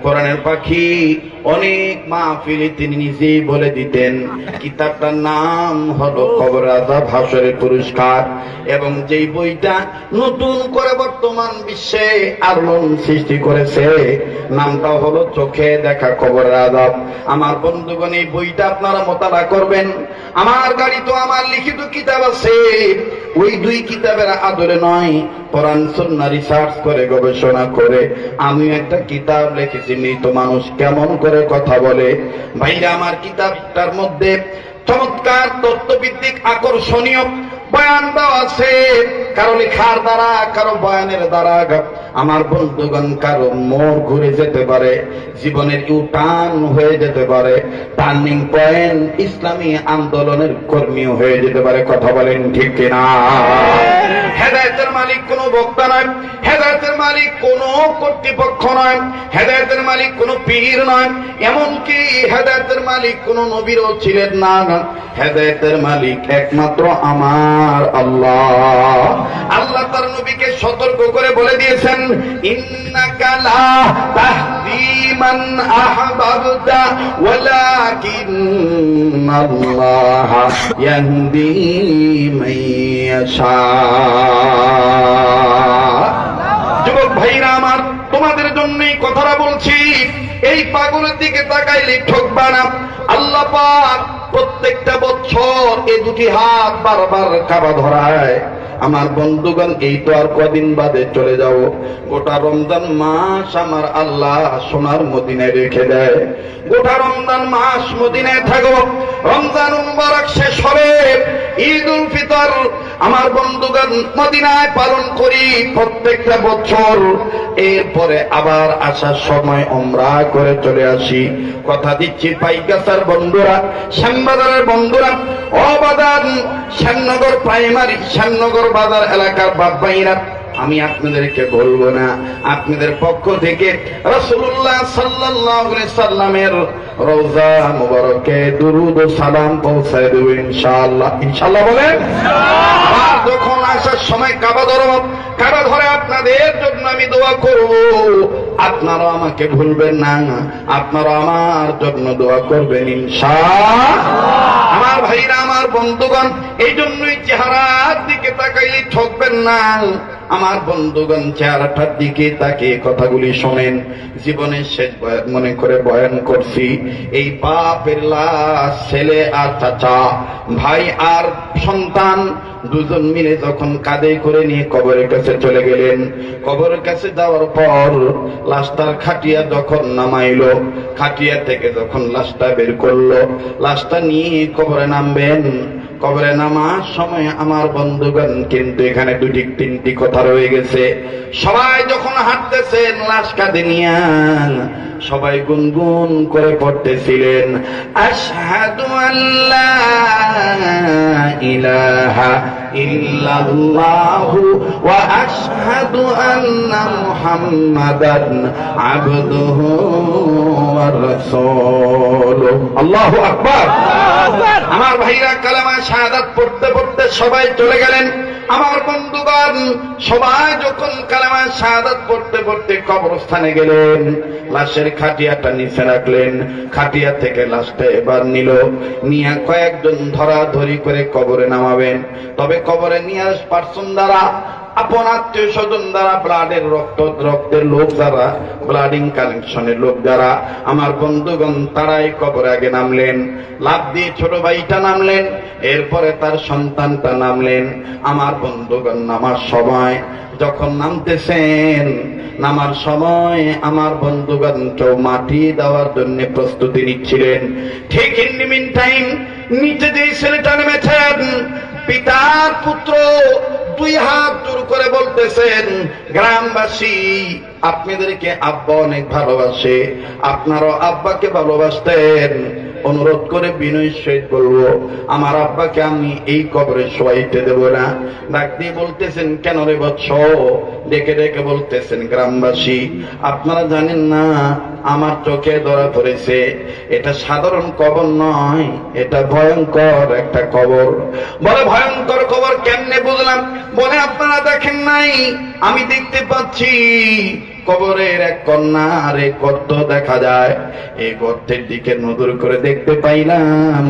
কোরআনের পাখি অনেক মাহফিলে তিনি নিজেই বলে দিতেন কিতাবটার নাম হলো কবর আযাব হাসরের পুরস্কার। এবং যেই বইটা নতুন করে বর্তমান বিশ্বে আলোড়ন সৃষ্টি করেছে নামটা হলো চোখে দেখা কবর আযাব। আমার বন্ধুগণ, এই বইটা আপনারা মোতালা করবেন। আমার গাড়ি তো আমার লিখিত কিতাব আছে, ওই দুই কিতাবের আদরে নয়, কোরআন সুন্নাহ রিসার্চ করে গবেষণা করে আমি একটা কিতাব লিখেছি, মৃত মানুষ কেমন করে কথা বলে। ভাইরা আমার, কিতাবটার মধ্যে চমৎকার তত্ত্বভিত্তিক আকর্ষণীয় বয়ান দেওয়া আছে, কারো লেখার দ্বারা, কারো বয়ানের দ্বারা আমার বন্ধুগণ কারো মোড় ঘুরে যেতে পারে, জীবনের ইউটার্ন হয়ে যেতে পারে, টার্নিং পয়েন্ট ইসলামী আন্দোলনের কর্মীও হয়ে যেতে পারে। কথা বলেন ঠিক কিনা? হেদায়েতের মালিক কোনো বক্তা নয়, হেদায়েতের মালিক কোনো কর্তৃপক্ষ নয়, হেদায়েতের মালিক কোনো পীর নয়, এমনকি হেদায়েতের মালিক কোনো নবীরও ছিলেন না। হেদায়েতের মালিক একমাত্র আমার আল্লাহ। আল্লাহ তার নবীকে সতর্ক করে বলে দিয়েছেন, ইন্নাকা লা তাহদি মান আহবাবতা ওয়ালাকিন্নাল্লাহ ইয়াহদি মান ইয়াশা। যুবক ভাইরা আমার, তোমাদের জন্যই কথাটা বলছি। এই পাগলের দিকে তাকাইলে ঠকবা না। আল্লাহ পাক প্রত্যেকটা বছর এই দুটি হাত বারবার কাবা ধরায়। আমার বন্ধুগণ, এই তো আর কদিন বাদে চলে যাও, গোটা রমজান মাস আমার আল্লাহ সোনার মদিনায় রেখে দেয়। গোটা রমজান মাস মদিনায় থাকো, রমজান মুবারক শেষ হবে, ঈদ উল ফিতর আমার বন্ধুগণ মদিনায় পালন করি প্রত্যেকটা বছর। এরপরে আবার আসার সময় উমরা করে চলে আসি। কথা দিচ্ছি পাইকাসার বন্ধুরা, শ্যামবাজারের বন্ধুরা, অবাদান শ্যামনগর প্রাইমারি, শ্যামনগর বাজার এলাকার বাপ ভাইরা, আমি আপনাদেরকে বলবো না, আপনাদের পক্ষ থেকে রাসূলুল্লাহ সাল্লাল্লাহু আলাইহি সাল্লামের রওজা মুবারকে দুরুদ ও সালাম পৌঁছায় দেব ইনশাআল্লাহ। ইনশাআল্লাহ বলেন। আর যখন আসার সময় কাবা ধরে আপনাদের জন্য আমি দোয়া করব, আপনারা আমাকে ভুলবেন না, আপনারা আমার জন্য দোয়া করবেন ইনশাআল্লাহ। আমার ভাইরা, আমার বন্ধুগণ, এই জন্যই চেহারার দিকে তাকাইলে ঠকবেন না। আমার বন্ধুগণ, চেহারাটার দিকে তাকিয়ে কথাগুলি শোনেন। জীবনের শেষ বয়ান মনে করে বয়ান করছি। এই বাপের লাশ, ছেলে আর চাচা, ভাই আর সন্তান দুজন মিলে যখন কাঁধে করে নিয়ে কবরের কাছে চলে গেলেন, কবরের কাছে যাওয়ার পর লাশটার খাটিয়া যখন নামাইলো, খাটিয়া থেকে যখন লাশটা বের করলো, লাশটা নিয়ে কবরে নামবেন। কবরে নামার সময় আমার বন্ধুগণ কিন্তু এখানে দুটি তিনটি কথা রয়ে গেছে। সবাই যখন হাঁটতেছেন লাশ কাঁধে নিয়া, সবাই গুনগুন করে পড়তেছিলেন, আশহাদু আল্লা ইলাহা ইল্লাল্লাহু ওয়া আশহাদু আন্না মুহাম্মাদান আবদুহু ওয়া রাসূলুহু। আল্লাহু আকবার। আমার ভাইরা, কালেমা শাহাদাত পড়তে পড়তে সবাই চলে গেলেন। আমার বন্ধুগণ, সবাই যখন কালেমা শাহাদাত পড়তে পড়তে কবরস্থানে গেলেন, লাশের খাটিয়াটা নিচে রাখলেন। খাটিয়া থেকে লাশটা এবার নিয়ে কয়েকজন ধরাধরি করে কবরে নামাবেন। তবে কবরে নিয়ে পার্সন দ্বারা, আপন আত্মীয় স্বজন দ্বারা, ব্লাডের রক্তের লোক যারা, ব্লাডিং কালেকশনের লোক যারা, আমার বন্ধুগণ তারাই কবরে আগে নামলেন। লাফ দিয়ে ছোট ভাইটা নামলেন, এরপরে তার সন্তানটা নামলেন। আমার বন্ধুগণ, নামার সময় যখন নামতেছেন, নামার সময় আমার বন্ধুগণ কেউ মাটি দেওয়ার জন্য প্রস্তুতি নিচ্ছিলেন। ঠিক ইন দি মিন টাইম নিচে যে ছেলেটা নেমেছেন, পিতার পুত্র দুই হাত জোর করে বলতেছেন, গ্রামবাসী আপনাদেরকে আব্বা অনেক ভালোবাসে, আপনারও আব্বাকে ভালোবাসতেন। অনুরোধ করে বিনয়ের সহিত বলবো, আমার আব্বাকে আমি এই কবরে শোয়াইতে দেব না। ডাক দিয়ে বলতেছেন, কেন রে বৎস? ডেকে ডেকে বলতেছেন, গ্রামবাসী আপনারা জানেন না, আমার চোখে ধরা পড়েছে, এটা সাধারণ কবর নয়, এটা ভয়ঙ্কর একটা কবর। বলে, ভয়ঙ্কর কবর কেমনে বুঝলাম? বলে, আপনারা দেখেন নাই, আমি দেখতে পাচ্ছি কবরের এক কন্যা আর এক গর্ত দেখা যায়। এই গর্তের দিকে নজর করে দেখতে পাইলাম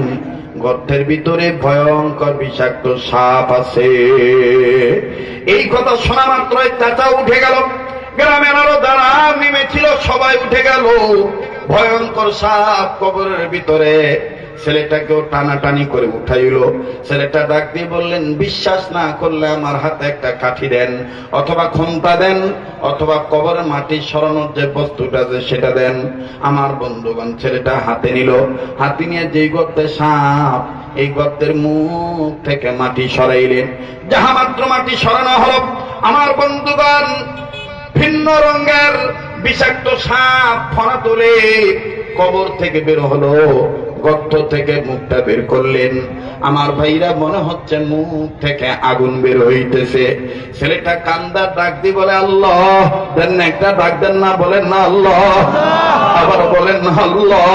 গর্তের ভিতরে ভয়ঙ্কর বিষাক্ত সাপ আছে। এই কথা শোনা মাত্রই চাচা উঠে গেল, গ্রামের আরো যারা নেমেছিল সবাই উঠে গেল। ভয়ঙ্কর সাপ কবরের ভিতরে। ছেলেটাকেও টানাটানি করে উঠাইল। ছেলেটা ডাক দিয়ে বললেন, বিশ্বাস না করলে আমার হাতে একটা কাঠি দেন, অথবা খুন্তা দেন, অথবা কবরের মাটি সরানোর যে বস্তুটা আছে সেটা দেন। আমার বন্ধুগণ ছেলেটা হাতে নিল। হাতে নিয়ে যেই গর্তে সাপ, এই গর্তের মুখ থেকে মাটি সরাইলেন। যাহা মাত্র মাটি সরানো হল, আমার বন্ধুগণ ভিন্ন রঙের বিষাক্ত সাপ ফনা তুলে কবর থেকে বের হলো। গর্ত থেকে মুখটা বের করলেন। আমার ভাইরা মনে হচ্ছে মুখ থেকে আগুন বের হইতেছে। ছেলেটা কান্দা ডাক দিয়ে বলে, আল্লাহ দেন না, একটা ডাক দেন না, বলেন না আল্লাহ, আবার বলেন না আল্লাহ।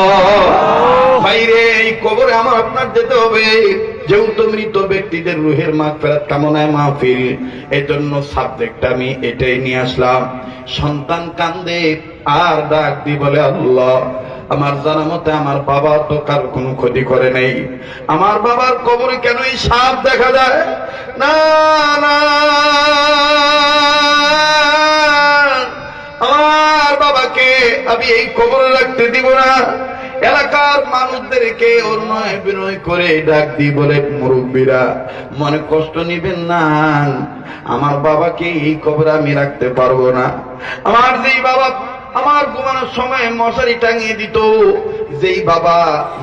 ভাইরে, এই কবরে আমার আপনার যেতে হবে, যেহেতু মৃত ব্যক্তিদের রুহের মাগফিরাত কামনায় মাহফিল, এই জন্য সাবজেক্ট আমি এটাই নিয়ে আসলাম। সন্তান কান্দে আর ডাক দিয়ে বলে, আল্লাহ আমার জানা মতে আমার বাবা তো কার কোনো ক্ষতি করে নেই, আমার বাবার কবরে কেন এই সাপ দেখা যায়? না না, আমার বাবাকে আমি এই কবরে রাখতে দিব না। এলাকার মানুষদেরকে অন্যায় বিনয় করে ডাক দি বলে, মুরব্বীরা মনে কষ্ট নিবেন না, আমার বাবাকে এই কবরে আমি রাখতে পারবো না। আমার যেই বাবা আমার ঘুমানোর সময় মশারি টাঙিয়ে দিত, যেই বাবা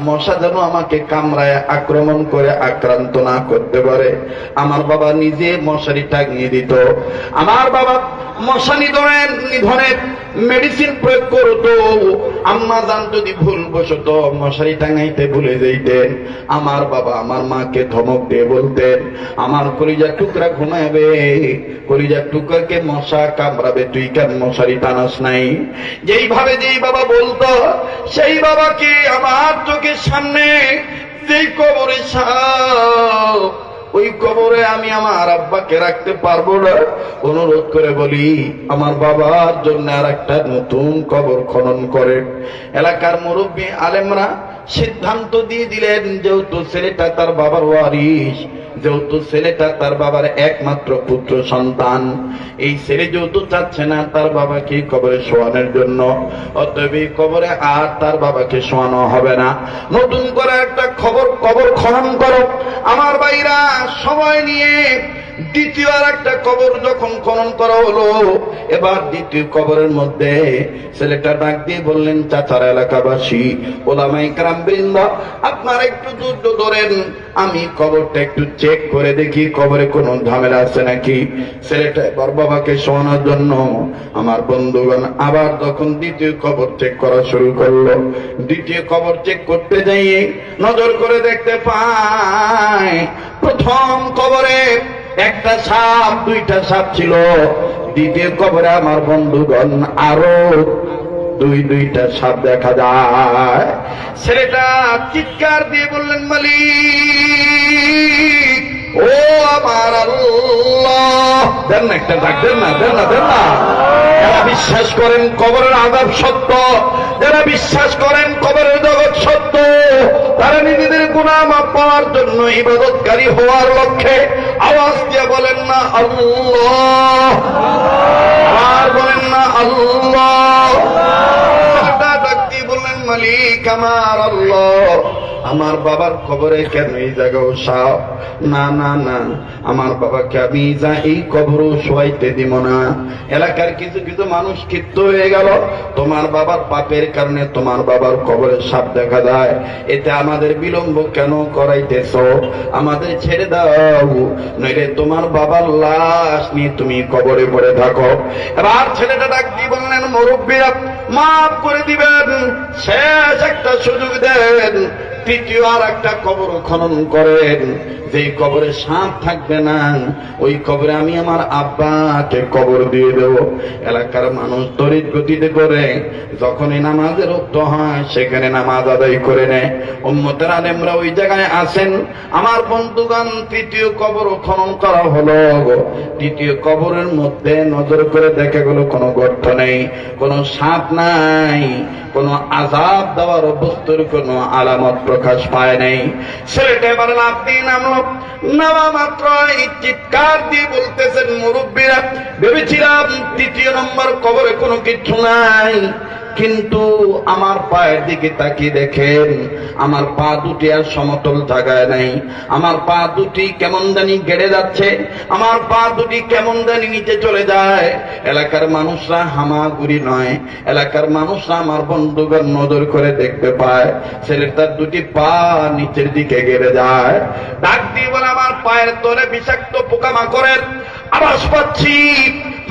মশা যেন আমাকে কামড়ায় আক্রমণ করে আক্রান্ত না করতে পারে, আমার বাবা নিজে মশারি টাঙিয়ে দিত। আমার বাবা মশা নিধনের মেডিসিন প্রয়োগ করতো। আম্মা জান যদি ভুলবশত মশারি টাঙাইতে ভুলে যাইতেন, আমার বাবা আমার মাকে ধমক দিয়ে বলতেন, আমার কলিজার টুকরা ঘুমাবে, কলিজার টুকরাকে মশা কামড়াবে, তুই কেন মশারি টানাস নাই? যেইভাবে যেই বাবা বলতো, সেই বাবাকে আমার চোখের সামনে যেই কবরে সাপ, ওই কবরে আমি আমার আব্বাকে রাখতে পারবো না। অনুরোধ করে বলি, আমার বাবার জন্য আর একটা নতুন কবর খনন করে। এলাকার মুরব্বী আলেমরা সিদ্ধান্ত দিয়ে দিলেন, যেহেতু ছেলেটা তার বাবার ওয়ারিশ, যেহেতু ছেলেটা তার বাবার একমাত্র পুত্র সন্তান, এই ছেলে যেহেতু চাচ্ছে না তার বাবাকে কবরে শোয়ানোর জন্য, অতএব এই কবরে আর তার বাবাকে শোয়ানো হবে না। নতুন করে একটা কবর খনন করো। আমার ভাইরা সময় নিয়ে দ্বিতীয় আর একটা কবর যখন খনন করা হলো, এবার দ্বিতীয় কবরের মধ্যে ছেলেটা ডাক দিয়ে বললেন, চাচারা, এলাকাবাসী, ওলামায়ে কেরাম বৃন্দ, আপনারা একটু ধৈর্য ধরেন, আমি কবরটা একটু চেক করে দেখি কবরে কোনো ঝামেলা আছে নাকি। ছেলেটা এবার বাবাকে শোনানোর জন্য আমার বন্ধুগণ আবার তখন দ্বিতীয় কবর চেক করা শুরু করলো। দ্বিতীয় কবর চেক করতে যাই নজর করে দেখতে পাই, প্রথম কবরে একটা সাপ, দুইটা সাপ ছিল। দ্বিতীয় কবরে আমার বন্ধুগণ আরো দুইটা সাপ দেখা যায়। ছেলেটা চিৎকার দিয়ে বললেন, মালিক, ও আমার আল্লাহ, দেন না একটা ডাক, দেন না, দেন না, দেন না। যারা বিশ্বাস করেন কবরের আযাব সত্য, যারা বিশ্বাস করেন কবরের জগৎ সত্য, তারা নিজেদের গুনাহ মাফ পাওয়ার জন্য ইবাদতকারী হওয়ার লক্ষ্যে আওয়াজ দিয়ে বলেন না আল্লাহ, আর বলেন না আল্লাহ। ডাক দিয়ে বললেন, মালিক আমার আল্লাহ, আমার বাবার কবরে কেন এই জায়গাও সাপ? না না না, আমার বাবাকে আমি এই কবরও শোয়াইতে দিব না। এলাকার কিছু কিছু মানুষ ক্ষিপ্ত হয়ে গেল, তোমার বাবার পাপের কারণে তোমার বাবার কবরে সাপ দেখা যায়, এতে আমাদের বিলম্ব কেন করাইতেছ? আমাদের ছেড়ে দাও, নইলে তোমার বাবার লাশ নিয়ে তুমি কবরে পড়ে থাকো। এবার ছেলেটা ডাক দিয়ে বললেন, মুরব্বীরা মাফ করে দিবেন, শেষ একটা সুযোগ দেন, তৃতীয় আর একটা কবর খনন করেন, যেই কবরে সাপ থাকবে না ওই কবরে আমি আমার আব্বাকে কবর দিয়ে দেব। এলাকার মানুষ তড়িৎ গতিতে করে যখনই নামাজের রক্ত হয় সেখানে নামাজ আদায় করে নেয়। উম্মতের আলেমরা ওই জায়গায় আসেন। আমার বন্ধুগণ, তৃতীয় কবর খনন করা হলো। তৃতীয় কবরের মধ্যে নজর করে দেখা গেল কোনো গর্ত নেই, কোনো সাপ নাই, কোনো আযাব দেওয়ার বস্তুর কোনো আলামত প্রকাশ পায় নাই। ছেলেটা এবার লাফ দিয়ে নামলো। নামা মাত্র চিৎকার দিয়ে বলতেছেন, মুরব্বীরা, ভেবেছিলাম তৃতীয় নম্বর কবরে কোনো কিছু নাই, কিন্তু আমার পায়ের দিকে তাকিয়ে দেখেন আমার পা দুটি আর সমতল জায়গায় নাই। আমার পা দুটি কেমন জানি গেড়ে যাচ্ছে, আমার পা দুটি কেমন জানি নিচে চলে যায়। এলাকার মানুষরা হামাগুড়ি নয়, এলাকার মানুষরা আমার বন্ধুগণ নজর করে দেখতে পায় ছেলেটার দুটি পা নিচের দিকে গেড়ে যায়। ডাক দিয়ে বলে, আমার পায়ের তলে বিষাক্ত পোকামাকড়ের আওয়াজ পাচ্ছি,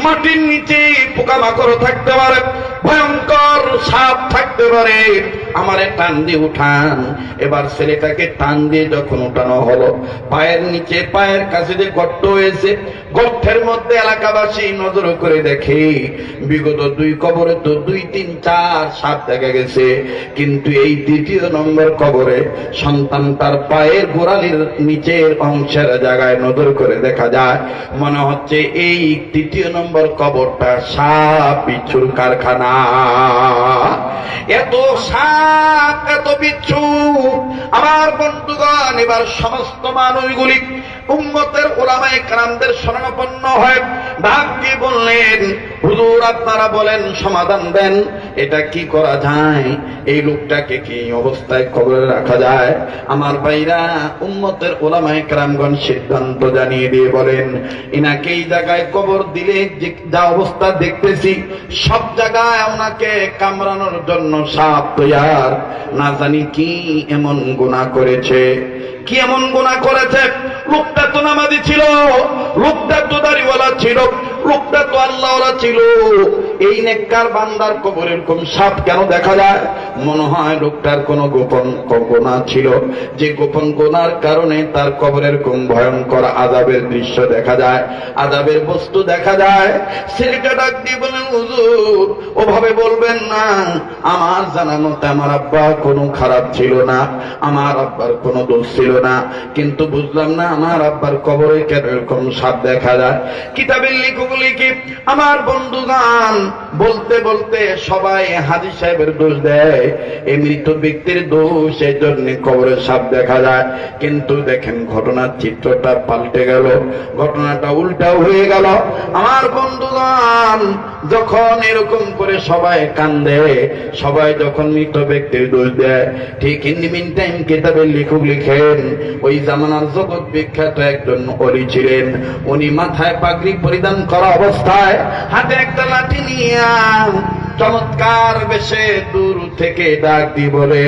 মাটির নিচে পোকামাকড় থাকতে পারে, ভয়ঙ্কর সাপ থাকতে পারে, আমারে টান দিয়ে উঠান। এবার ছেলেটাকে টান দিয়ে যখন উঠানো হলো, পায়ের নিচে পায়ের কাছে যে গর্ত হয়েছে, গর্তের মধ্যে এলাকাবাসী নজর করে দেখে বিগত দুই কবরে তো 2, 3, 4 সাপ দেখা গেছে, কিন্তু এই তৃতীয় নম্বর কবরে সন্তান তার পায়ের গোড়ালির নিচের অংশের জায়গায় নজর করে দেখা যায় মনে হচ্ছে এই তৃতীয় নম্বর কবরটা সাপ বিচ্ছুর কারখানা। এত সাপ, এত বিচ্ছু। আমার বন্ধুগণ, এবার সমস্ত মানুষগুলি উম্মতের উলামায়ে কেরামদের শরণাপন্ন হয়। ডাক দিয়ে বললেন, হুজুর আপনারা বলেন, সমাধান দেন, এটা কি করা যায়? এই লোকটাকে কি অবস্থায় কবরে রাখা যায়? আমার ভাইরা, উম্মতের উলামায়ে কেরামগণ সিদ্ধান্ত জানিয়ে দিয়ে বলেন, ইনাকে এই জায়গায় কবর দিলে যা অবস্থা দেখতেছি সব জায়গায় ওনাকে কামড়ানোর জন্য সাপ তৈয়ার। না জানি কি এমন গুনাহ করেছে, কি এমন গুনাহ করেছে। লোকটা তো নামাজি ছিল, লোকটা তো দাড়িওয়ালা ছিল, লোকটা তো আল্লাহওয়ালা ছিল। এই নেককার বান্দার কবরে এরকম সাপ কেন দেখা যায়? মনে হয় লোকটার কোনো গোপন গুনাহ ছিল, যে গোপন গুনার কারণে তার কবরের কোন ভয়ঙ্কর আযাবের দৃশ্য দেখা যায়, আযাবের বস্তু দেখা যায়। ছেলেটা ডাক দিয়ে বলেন, হুজুর ওভাবে বলবেন না, আমার জানা মতে আমার আব্বা কোনো খারাপ ছিল না, আমার আব্বার কোনো দোষ ছিল না, কিন্তু বুঝলাম না আমার আব্বার কবরে কেন এরকম সাপ দেখা যায়। কিতাবের লেখকগুলি কি আমার বন্ধুগান বলতে বলতে সবাই হাজী সাহেবের দোষ দেয়, এই মৃত ব্যক্তির দোষ, এই জন্য কবরে সাপ দেখা যায়। কিন্তু দেখেন ঘটনার চিত্রটা পাল্টে গেল, ঘটনাটা উল্টা হয়ে গেল। আমার বন্ধুগান, যখন এরকম করে সবাই কান্দে, সবাই যখন মৃত ব্যক্তির দোষ দেয়, ঠিক ইন দি মিন টাইম কিতাবের লেখক লিখেন, ওই জামানার জগৎ বিখ্যাত একজন ওলি ছিলেন। উনি মাথায় পাগড়ি পরিধান করা অবস্থায় হাতে একটা লাঠি নিয়ে চমৎকার বেশে দূর থেকে ডাক দি বলে,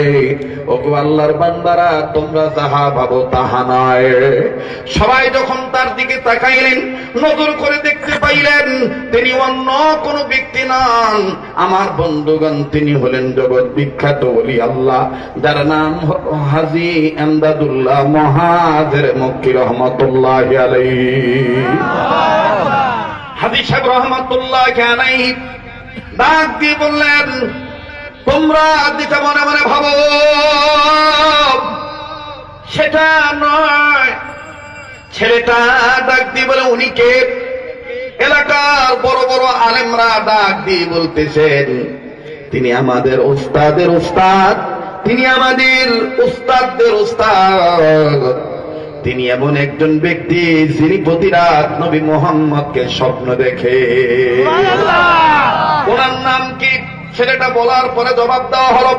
ওগো আল্লাহর বান্দারা, তোমরা যাহা ভাবো তাহা নয়। সবাই যখন তার দিকে তাকাইলেন, নজর করে দেখতে পাইলেন তিনি অন্য কোনো ব্যক্তি নন। আমার বন্ধুগণ, তিনি হলেন জগৎ বিখ্যাত ওলি আল্লাহ, যার নাম হাজী এমদাদুল্লাহ মহাজের মক্কি রহমাতুল্লাহি আলাইহি। হাজী সাহেব রহমাতুল্লাহি আলাইহি ডাক দিয়ে বললেন, তোমরা যেটা মনে মনে ভাবো সেটা নয়। ছেলেটা ডাক দিয়ে বলে, উনি কে? এলাকার বড় বড় আলেমরা ডাক দিয়ে বলতেছেন, তিনি আমাদের উস্তাদের উস্তাদ, তিনি আমাদের উস্তাদদের উস্তাদ, তিনি এমন একজন ব্যক্তি যিনি প্রতি রাত নবী মুহাম্মদকে স্বপ্ন দেখে। ওনার নাম কি? ছেলেটা বলার পরে জবাব দেওয়া হলো,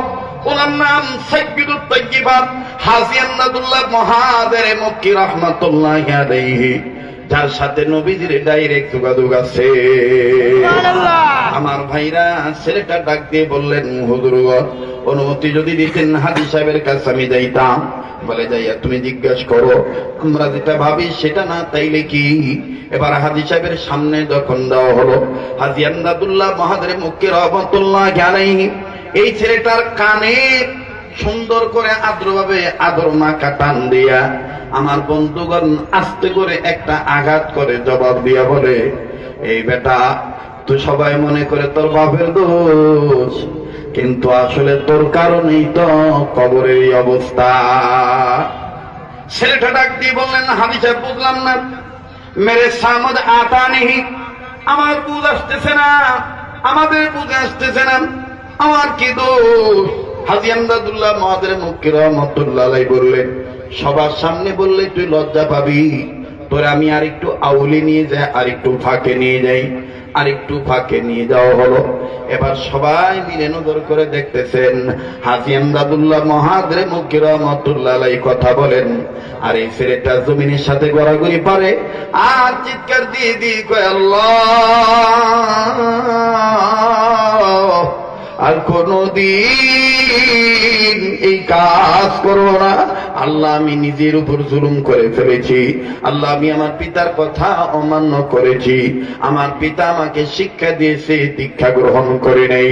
ওনার নাম সাইয়্যিদুত তাইয়্যিবাত হাজী এমদাদুল্লাহ মহাজের মক্কি রহমাতুল্লাহি আলাইহি, যার সাথে নবীজির ডাইরেক্ট যোগাযোগ আছে। আমার ভাইরা, ছেলেটা ডাক দিয়ে বললেন, হুজুর অনুমতি যদি দিতেন হাজী সাহেবের কাছে আমি যাইতাম। বলে, যাইয়া তুমি জিজ্ঞাসা করো, আমরা যেটা ভাবি সেটা না তাইলে কি? এবার হাজী সাহেবের সামনে যখন দেওয়া হলো, হাজী এমদাদুল্লাহ মহাজের মক্কি রহমাতুল্লাহি আলাইহি এই ছেলেটার কানে সুন্দর করে আদ্রভাবে আদর মাখা টান দিয়া আমার বন্ধুগণ আস্তে করে একটা আঘাত করে জবাব দিয়া বলে, এই বেটা তো সবাই মনে করে তোর বাপের দোষ, কিন্তু আসলে তোর কারণেই তো কবরের এই অবস্থা। ছেলেটা ডাক দিয়ে বললেন, হাজি সাহেব বুঝলাম না, মেরে সামদ আতা নেই, আমার বুঝ আসতেছে না, আমাদের বুঝে আসতেছে না, আমার কি দোষ? হাজী আমদাদুল্লাহ মহাদের মুক্তি রহমতুল্লাহ আলাইহি বললেন, সবার সামনে বললে তুই লজ্জা পাবি, তোরে আমি আর একটু আউলি নিয়ে যাই, আর একটু ফাঁকে নিয়ে যাই, আর একটু ফাঁকে নিয়ে যাওয়া হলো। এবার সবাই মিলে নজর করে দেখতেছেন হাজী আমদাদুল্লাহ মহাদের মুক্তি রহমতুল্লাহ আলাইহি কথা বলেন, আর এই ছেলেটা জমিনের সাথে গড়াগড়ি পারে আর চিৎকার দিয়ে দিয়ে কয়, আল্লাহ আর কোনদিন এই কাজ করবো না। আল্লাহ আমি নিজের উপর জুলুম করে ফেলেছি, আল্লাহ আমি আমার পিতার কথা অমান্য করেছি, আমার পিতা আমাকে শিক্ষা দিয়েছে, দীক্ষা গ্রহণ করে নেই।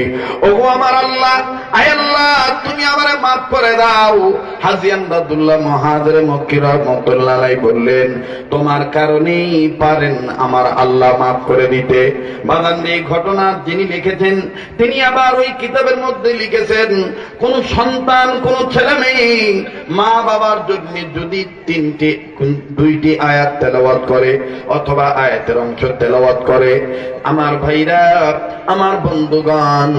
ওগো আমার আল্লাহ, আয় আল্লাহ তুমি আমারে মাফ করে দাও। হাজী আমদাদুল্লাহ মহাজরে মক্কি রহমতুল্লাহ আলাইহি বললেন, তোমার কারণেই পারেন আমার আল্লাহ মাফ করে দিতে। বাগান এই ঘটনা যিনি লিখেছেন তিনি আবার ওই কিতাবের মধ্যে লিখেছেন, কোন সন্তান, কোন ছেলে মেয়ে মা বাবার জন্য যদি দুইটি আয়াত তেলাওয়াত করে অথবা আয়াতের অংশ তেলাওয়াত করে, আমার ভাইরা, আমার বন্ধুগণ,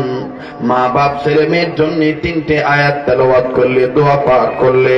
মা বাপ ছেলে মেয়ের জন্য 3টে আয়াত তেলাওয়াত করলে, দোয়া পাঠ করলে